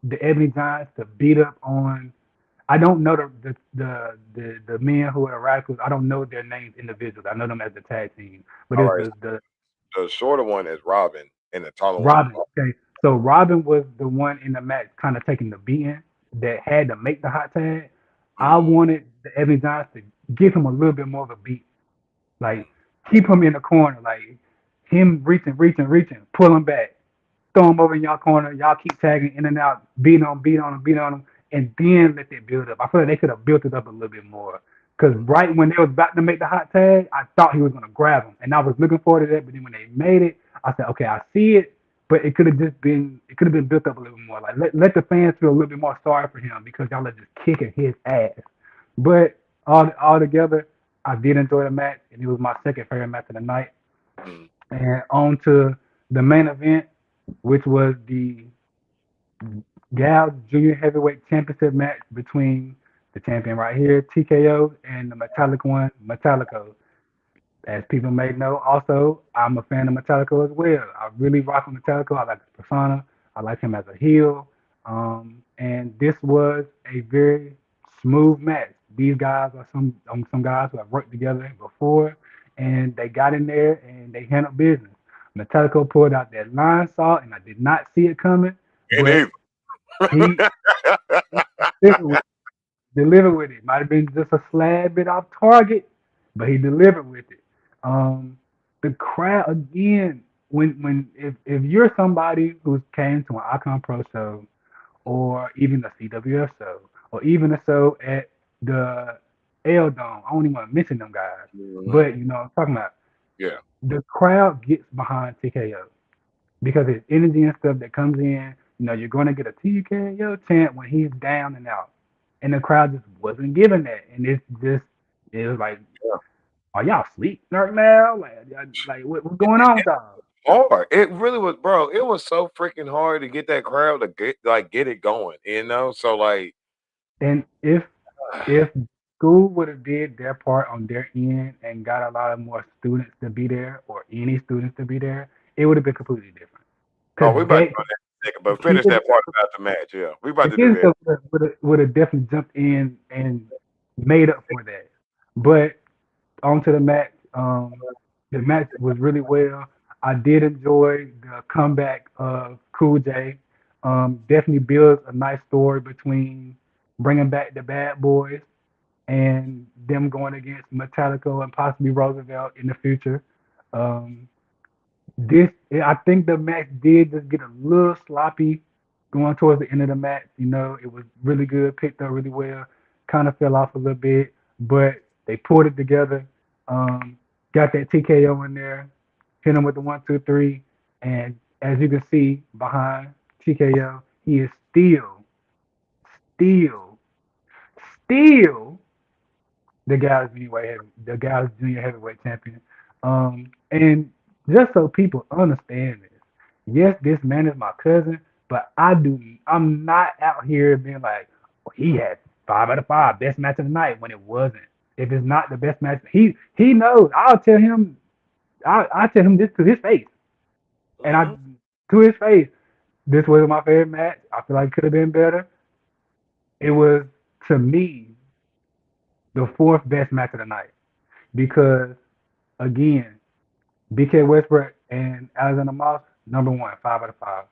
the Ebony Giants to beat up on. I don't know the men who are the Radicals. I don't know their names individuals. I know them as the tag team, but All it's right. the The shorter one is Robin, and the taller one is Robin. Okay, so Robin was the one in the match kind of taking the beating that had to make the hot tag. I Mm, wanted the Evans Giants to give him a little bit more of a beat, like keep him in the corner, like him reaching, pull him back, throw him over in y'all corner. Y'all keep tagging in and out, beat on him, and then let that build up. I feel like they could have built it up a little bit more. Because right when they was about to make the hot tag, I thought he was gonna grab him, and I was looking forward to that. But then when they made it, I said, okay, I see it, but it could have been built up a little bit more. Like let the fans feel a little bit more sorry for him because y'all are just kicking his ass. But all together, I did enjoy the match, and it was my second favorite match of the night. mm. And on to the main event, which was the Gals Junior Heavyweight Championship match between the champion right here, TKO, and the Metallic one, Metallico. As people may know, also, I'm a fan of Metallico as well. I really rock with Metallico. I like his persona. I like him as a heel. And this was a very smooth match. These guys are some guys who have worked together before, and they got in there and they handled business. Metallico pulled out that line saw, and I did not see it coming, And but he delivered with, delivered with it. Might have been just a slab bit off target, but he delivered with it. Um, the crowd again. When if you're somebody who came to an Icon Pro show or even a CWF show or even a show at the L Dome, I don't even want to mention them guys, Mhm. but you know I'm talking about. Yeah. The crowd gets behind TKO because it's energy and stuff that comes in. You know, you're going to get a TKO chant when he's down and out, and the crowd just wasn't giving that, and it was like, Yeah. are y'all asleep right now? Like what's going on with y'all? Hard. It really was, bro. It was so freaking hard to get that crowd to get it going, you know? So like And if school would have did their part on their end and got a lot of more students to be there or any students to be there, it would have been completely different. oh, Because we about to they go there in a second, the but finish kids that part about the match. Yeah. We about the to do kids that. would have definitely jumped in and made up for that. But onto the match. The match was really well. I did enjoy the comeback of Cool J. Definitely builds a nice story between bringing back the Bad Boys and them going against Metallica and possibly Roosevelt in the future. Um, I think the match did just get a little sloppy going towards the end of the match. You know, it was really good, picked up really well, kind of fell off a little bit, but they pulled it together. Got that TKO in there, hit him with the 1, 2, 3, and as you can see behind TKO, he is still, still The Gallus Junior Heavyweight Champion. And just so people understand this, yes, this man is my cousin, but I'm not out here being like, "Oh, he had 5 out of 5 best match of the night," when it wasn't. If it's not the best match, he knows. I'll tell him this to his face, and I Mm-hmm. to his face, this wasn't my favorite match. I feel like it could have been better. It was, to me, the fourth best match of the night because, again, BK Westbrook and Alexander Moss, number one, 5 out of 5.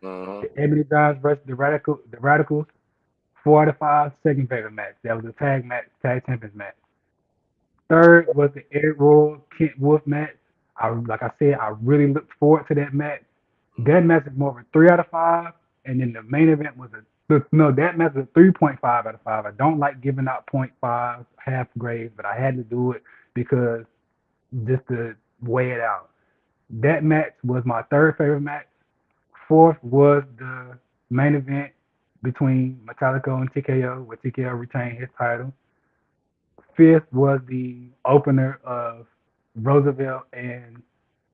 Mm-hmm. The Ebony Giants versus the Radicals, 4 out of 5, second favorite match. That was a tag champions match. Third was the Eric Royal Kent Wolf match. Like I said, I really looked forward to that match. That match is more of a 3 out of 5, and then the main event was no, that match was a 3.5 out of 5. I don't like giving out point 0.5 half grades, but I had to do it because just to weigh it out. That match was my third favorite match. Fourth was the main event between Metallica and TKO, where TKO retained his title. Fifth was the opener of Roosevelt and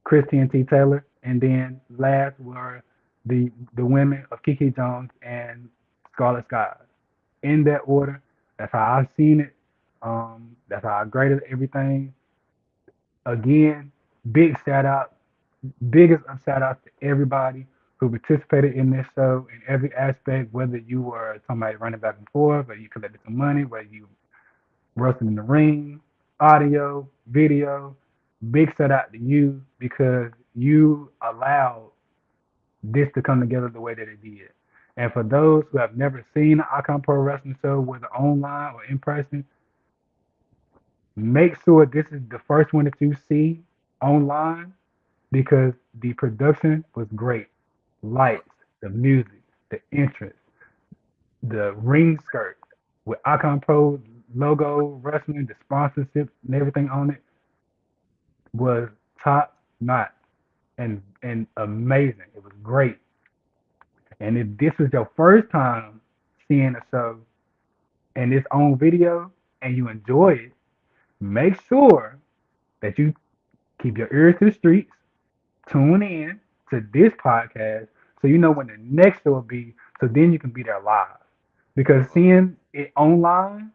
Christian T. Taylor, and then last were the women of Kiki Jones and Scarlett Skies. In that order, that's how I've seen it. That's how I graded everything. Again, big shout out, biggest of shout outs to everybody who participated in this show in every aspect, whether you were somebody running back and forth, whether you collected some money, whether you wrestling in the ring, audio, video. Big shout out to you because you allowed this to come together the way that it did. And for those who have never seen an Icon Pro Wrestling show, whether online or in person, make sure this is the first one that you see online because the production was great. Lights, the music, the entrance, the ring skirt with Icon Pro logo, wrestling, the sponsorship, and everything on it was top notch and amazing. It was great. And if this was your first time seeing a show and it's on video and you enjoy it, make sure that you keep your ears to the streets, tune in to this podcast so you know when the next show will be, so then you can be there live. Because seeing it online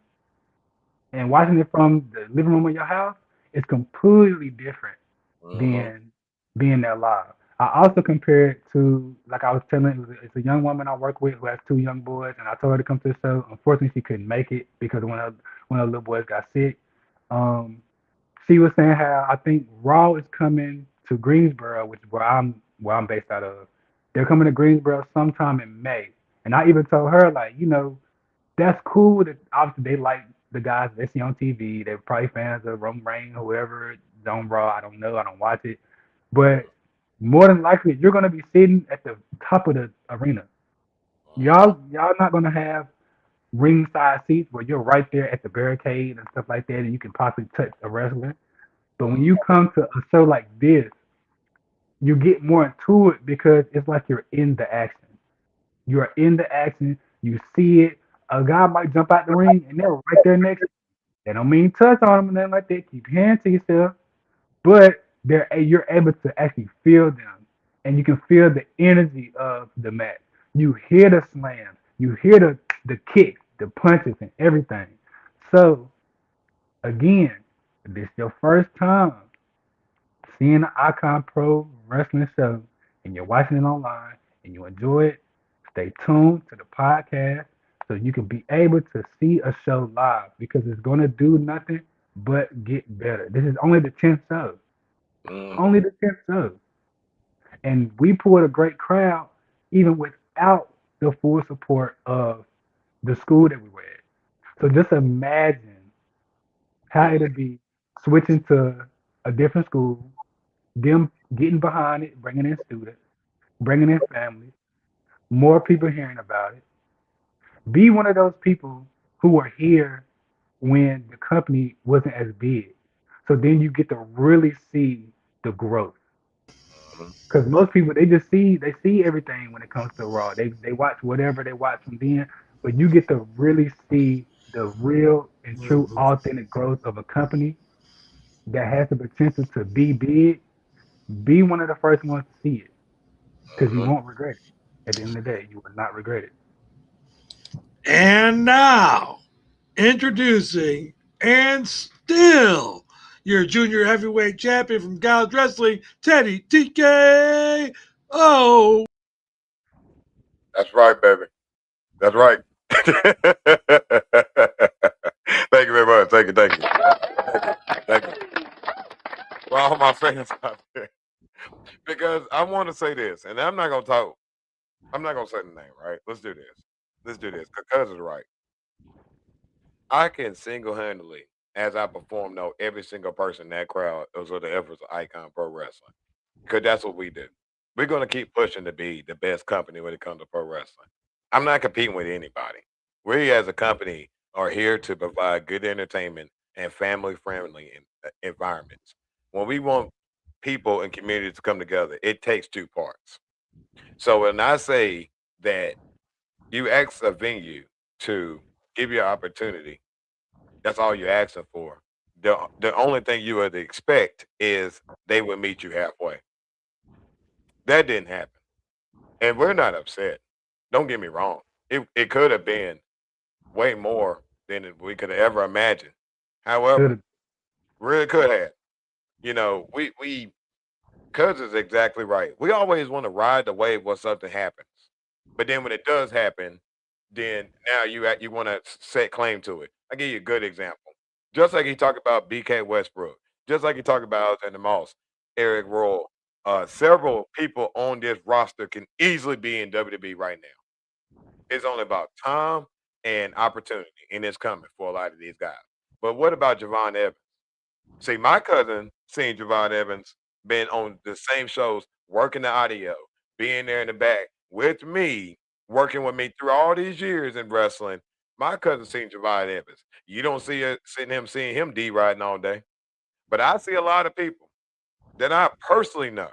and watching it from the living room of your house is completely different Mm-hmm. than being there live. I also compare it to, like I was telling, it's a young woman I work with who has 2 young boys, and I told her to come to the show. Unfortunately, she couldn't make it because one of the little boys got sick. Um, she was saying how I think Raw is coming to Greensboro, which is where I'm based out of. They're coming to Greensboro sometime in May, and I even told her like, that's cool. That obviously they like the guys they see on TV. They're probably fans of Roman Reigns, whoever is on Raw. I don't know. I don't watch it, but more than likely you're gonna be sitting at the top of the arena. Y'all not gonna have ringside seats where you're right there at the barricade and stuff like that, and you can possibly touch a wrestler. But when you come to a show like this, you get more into it because it's like you're in the action. You are in the action. You see it. A guy might jump out the ring and they're right there next to you. They don't mean touch on them and nothing like that. Keep your hands to yourself. But you're able to actually feel them. And you can feel the energy of the match. You hear the slams. You hear the kicks, the punches, and everything. So, again, if this is your first time seeing the Icon Pro Wrestling Show and you're watching it online and you enjoy it, stay tuned to the podcast so you can be able to see a show live because it's going to do nothing but get better. This is only the 10th show. Mm-hmm. Only the 10th show. And we pulled a great crowd even without the full support of the school that we were at. So just imagine how Mm-hmm. it'll be switching to a different school, them getting behind it, bringing in students, bringing in families, more people hearing about it. Be one of those people who were here when the company wasn't as big. So then you get to really see the growth. Mm-hmm. Because most people they see everything when it comes to Raw. They watch whatever they watch from then, but you get to really see the real and true authentic growth of a company that has the potential to be big, be one of the first ones to see it because you won't regret it. At the end of the day, you will not regret it. And now, introducing and still your junior heavyweight champion from Gallus Wrestling, Teddy TKO. That's right, baby. That's right. Thank you very much. Thank you. Thank you. Thank you. For all my fans out there. Because I want to say this, and I'm not going to talk. I'm not going to say the name, right? Let's do this. Let's do this. Because it's right. I can single-handedly, as I perform, know every single person in that crowd was the efforts of Icon Pro Wrestling. Because that's what we do. We're going to keep pushing to be the best company when it comes to pro wrestling. I'm not competing with anybody. We as a company are here to provide good entertainment and family-friendly environments. When we want people and communities to come together, it takes two parts. So when I say that you ask a venue to give you an opportunity, that's all you're asking for. The only thing you would expect is they would meet you halfway. That didn't happen. And we're not upset. Don't get me wrong. It could have been way more than we could have ever imagined. However, Could've- really could have. You know, we cuz is exactly right. We always want to ride the wave when something happens. But then when it does happen, then now you want to set claim to it. I give you a good example. Just like he talked about BK Westbrook, just like he talked about Alexander Moss, Eric Royal, several people on this roster can easily be in WWE right now. It's only about time and opportunity, and it's coming for a lot of these guys. But what about Javon Evans? See, my cousin seen Javon Evans been on the same shows, working the audio, being there in the back with me, working with me through all these years in wrestling. My cousin seen Javon Evans. You don't see it seeing him D riding all day. But I see a lot of people that I personally know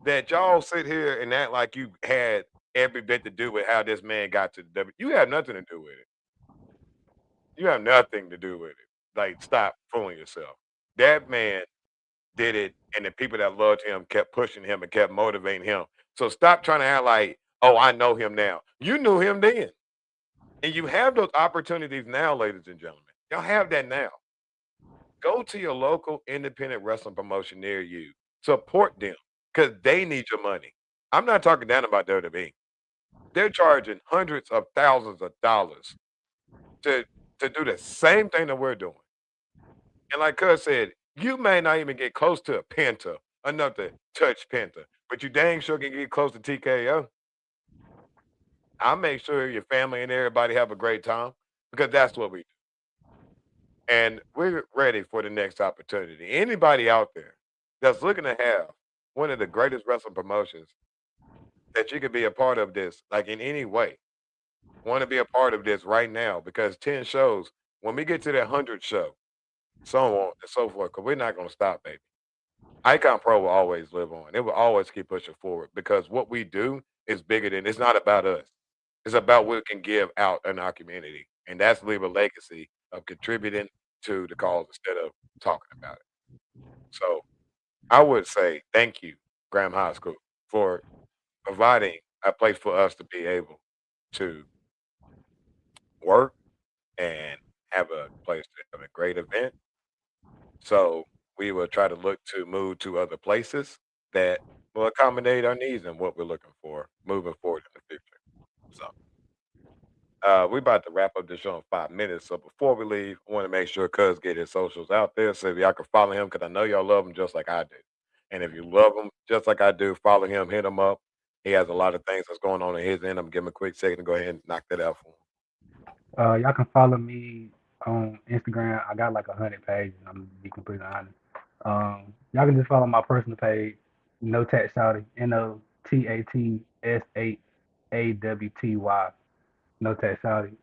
that y'all sit here and act like you had every bit to do with how this man got to the W. You have nothing to do with it. You have nothing to do with it. Like, stop fooling yourself. That man did it, and the people that loved him kept pushing him and kept motivating him. So stop trying to act like, oh, I know him now. You knew him then. And you have those opportunities now, ladies and gentlemen. Y'all have that now. Go to your local independent wrestling promotion near you. Support them because they need your money. I'm not talking down about WWE. They're charging hundreds of thousands of dollars to do the same thing that we're doing. And like Cuz said, you may not even get close to a Penta, enough to touch Penta, but you dang sure can get close to TKO. I make sure your family and everybody have a great time because that's what we do. And we're ready for the next opportunity. Anybody out there that's looking to have one of the greatest wrestling promotions that you could be a part of this, like in any way, want to be a part of this right now because 10 shows, when we get to that 100th show, so on and so forth, because we're not going to stop, baby. Icon Pro will always live on. It will always keep pushing forward because what we do is bigger than it's not about us. It's about what we can give out in our community. And that's leave a legacy of contributing to the cause instead of talking about it. So I would say thank you, Graham High School, for providing a place for us to be able to work and have a place to have a great event. So we will try to look to move to other places that will accommodate our needs and what we're looking for moving forward in the future. So we're about to wrap up the show in 5 minutes. So before we leave, I want to make sure Cuz get his socials out there so y'all can follow him because I know y'all love him just like I do. And if you love him just like I do, follow him, hit him up. He has a lot of things that's going on in his end. I'm gonna give him a quick second to go ahead and knock that out for him. Y'all can follow me on Instagram. I got like 100 pages. I'm gonna be completely honest. Y'all can just follow my personal page, No Tat Shawty, NOTATSHAWTY. No Tat Shawty.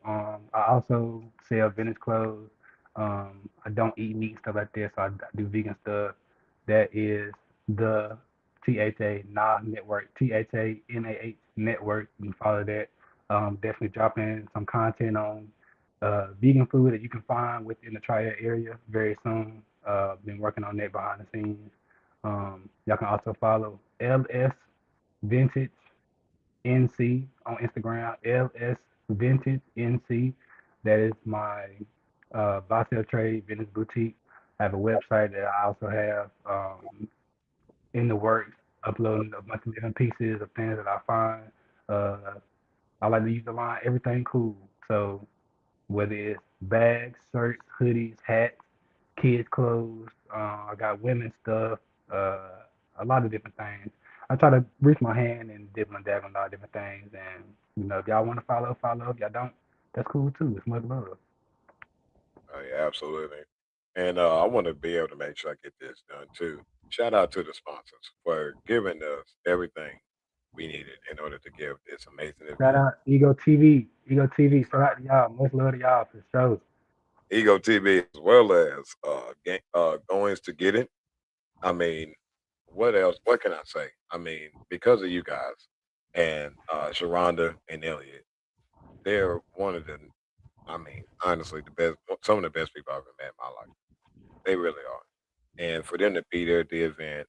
I also sell vintage clothes. I don't eat meat stuff like that, so I do vegan stuff. That is the THA Nah Network, THANAH Network. You can follow that. Definitely dropping some content on vegan food that you can find within the Triad area very soon. Been working on that behind the scenes. Y'all can also follow LS Vintage NC on Instagram. LS Vintage NC. That is my buy sell trade vintage boutique. I have a website that I also have in the works, uploading a bunch of different pieces of things that I find. I like to use the line everything cool. So whether it's bags, shirts, hoodies, hats, kids' clothes. I got women's stuff, a lot of different things. I try to reach my hand and dibble and dabble on a lot of different things. And, if y'all want to follow, follow. If y'all don't, that's cool too. It's much love. Oh, yeah, absolutely. And I want to be able to make sure I get this done too. Shout out to the sponsors for giving us everything we needed in order to give this amazing Shout event. out Ego TV. Ego TV. Shout out to y'all. Much love to y'all for sure. Ego TV as well as Goings to Get It. I mean, what else? What can I say? I mean, because of you guys and Sharonda and Elliot, they're one of the, I mean, honestly, the best, some of the best people I've ever met in my life. They really are. And for them to be there at the event,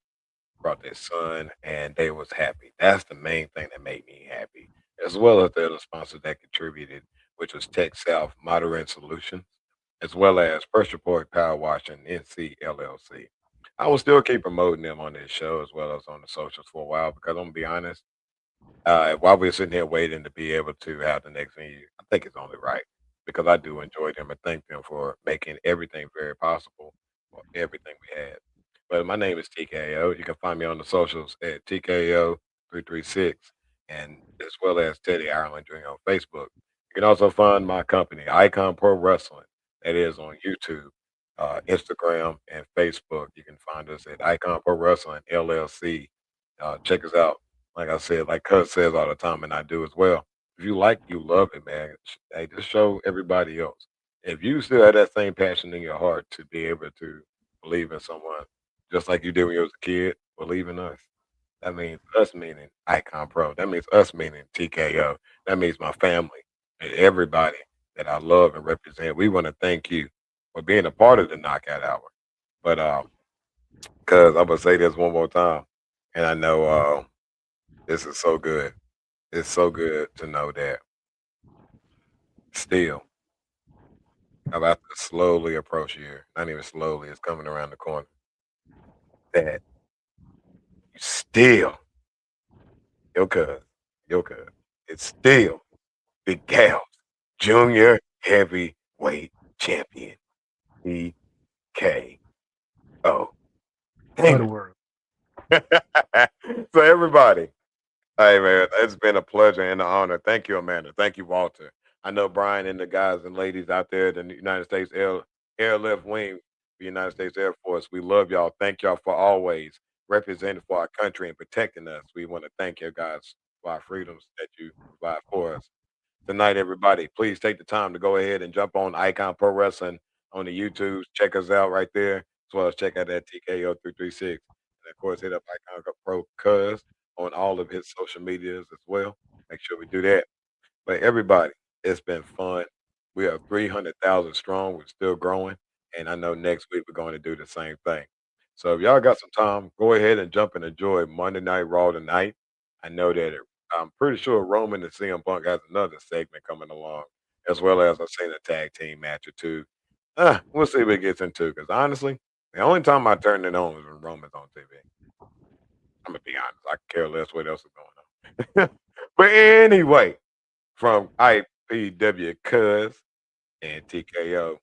brought their son, and they was happy. That's the main thing that made me happy, as well as the other sponsors that contributed, which was Tech South Modern Solutions, as well as First Report Power Wash and NC LLC. I will still keep promoting them on this show as well as on the socials for a while because I'm gonna be honest. While we're sitting here waiting to be able to have the next venue, I think it's only right because I do enjoy them and thank them for making everything very possible, or everything we had. But my name is TKO. You can find me on the socials at TKO336 and as well as Teddy Ireland Jr. on Facebook. You can also find my company, Icon Pro Wrestling, that is on YouTube, Instagram, and Facebook. You can find us at Icon Pro Wrestling LLC. Check us out. Like I said, like Cuz says all the time, and I do as well. If you like, you love it, man. Hey, just show everybody else. If you still have that same passion in your heart to be able to believe in someone, just like you did when you was a kid, believe in us. That means us meaning Icon Pro. That means us meaning TKO. That means my family and everybody that I love and represent. We want to thank you for being a part of the Knockout Hour. But cuz I'm gonna say this one more time, and I know this is so good. It's so good to know that still I'm about to slowly approach here. Not even slowly, it's coming around the corner. That you still your cuz, it's still Big Cal's Junior Heavyweight Champion. TKO. For Damn the it. world. So everybody, hey man, it's been a pleasure and an honor. Thank you, Amanda. Thank you, Walter. I know Brian and the guys and ladies out there, the United States Airlift Wing, the United States Air Force. We love y'all. Thank y'all for always representing for our country and protecting us. We want to thank you guys for our freedoms that you provide for us. Tonight, everybody, please take the time to go ahead and jump on Icon Pro Wrestling on the YouTube. Check us out right there, as well as check out that TKO336. And of course, hit up Icon Pro Cuz on all of his social medias as well. Make sure we do that. But everybody, it's been fun. We are 300,000 strong. We're still growing. And I know next week we're going to do the same thing. So if y'all got some time, go ahead and jump and enjoy Monday Night Raw tonight. I know that I'm pretty sure Roman and CM Punk has another segment coming along, as well as I've seen a tag team match or two. We'll see what it gets into. Because honestly, the only time I turn it on is when Roman's on TV. I'm gonna be honest. I care less what else is going on. But anyway, from IPW Cuz and TKO,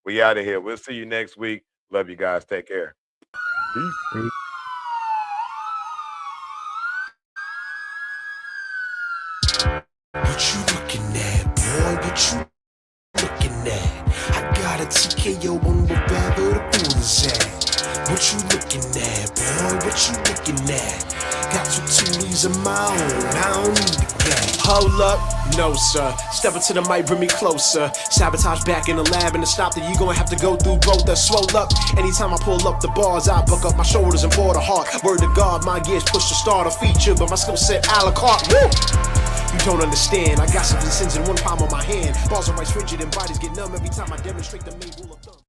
we out of here. We'll see you next week. Love you guys. Take care. Peace. Peace. What you looking at, boy? What you looking at? I got a TKO on wherever the fool is at. What you looking at, boy? What you looking at? Got two TVs of my own, I don't need the gas. Hold up, no sir. Step into the mic, bring me closer. Sabotage back in the lab, and to stop that, you gonna have to go through both. That's swole up. Anytime I pull up the bars, I buck up my shoulders and pour the heart. Word to God, my gears push to start a feature, but my skill set a la carte. Woo! You don't understand. I got 7 sins and 1 palm on my hand. Balls are right rigid and bodies get numb every time I demonstrate the main rule of thumb.